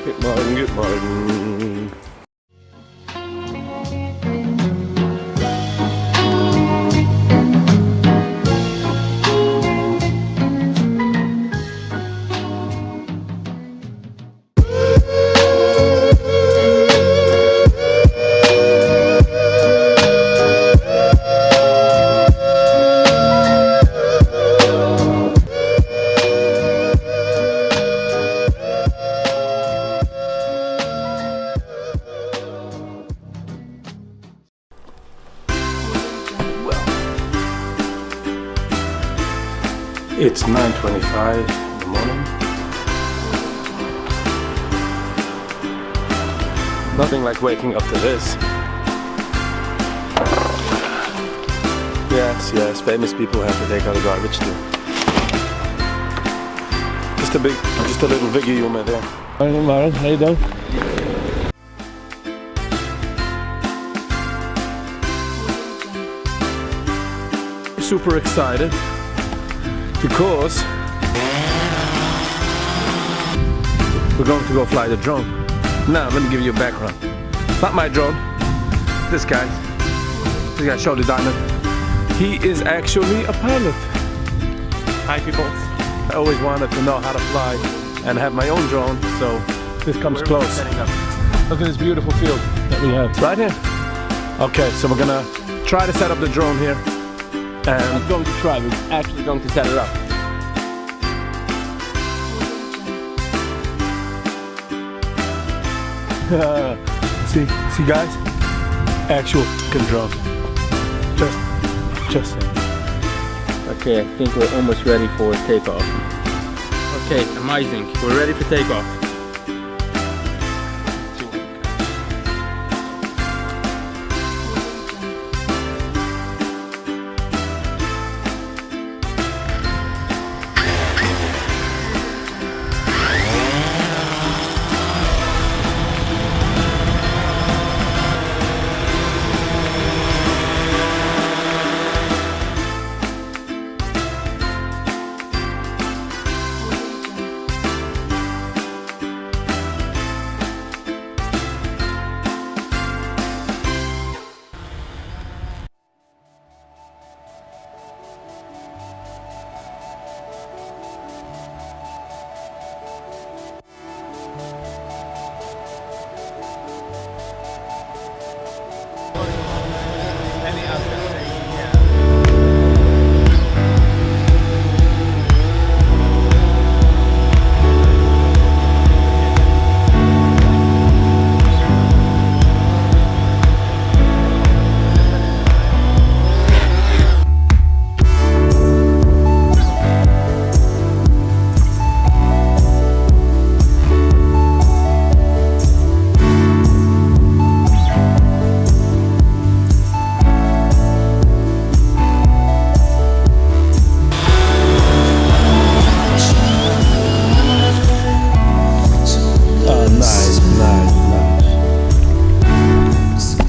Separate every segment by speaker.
Speaker 1: Good morning, good morning. It's 9:25 in the morning. Nothing like waking up to this. Yes, yes, famous people have to take out the garbage too. Just a little Viggy you met there. Morning, Maren, how you doing? Super excited. Because we're going to go fly the drone. Now, let me give you a background. It's not my drone. This guy, Showdy Diamond. He is actually a pilot. Hi, people. I always wanted to know how to fly and have my own drone, so this comes close. Look at this beautiful field that we have. It's right here. Okay, so we're gonna try to set up the drone here. And I'm going to try, we're actually going to set it up. See guys? Actual drone. Just saying.
Speaker 2: Okay, I think we're almost ready for takeoff. Okay, amazing. We're ready for takeoff.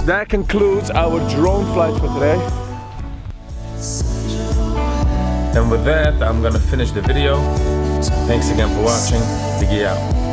Speaker 1: That concludes our drone flight for today. And with that, I'm gonna finish the video. Thanks again for watching. Biggie out.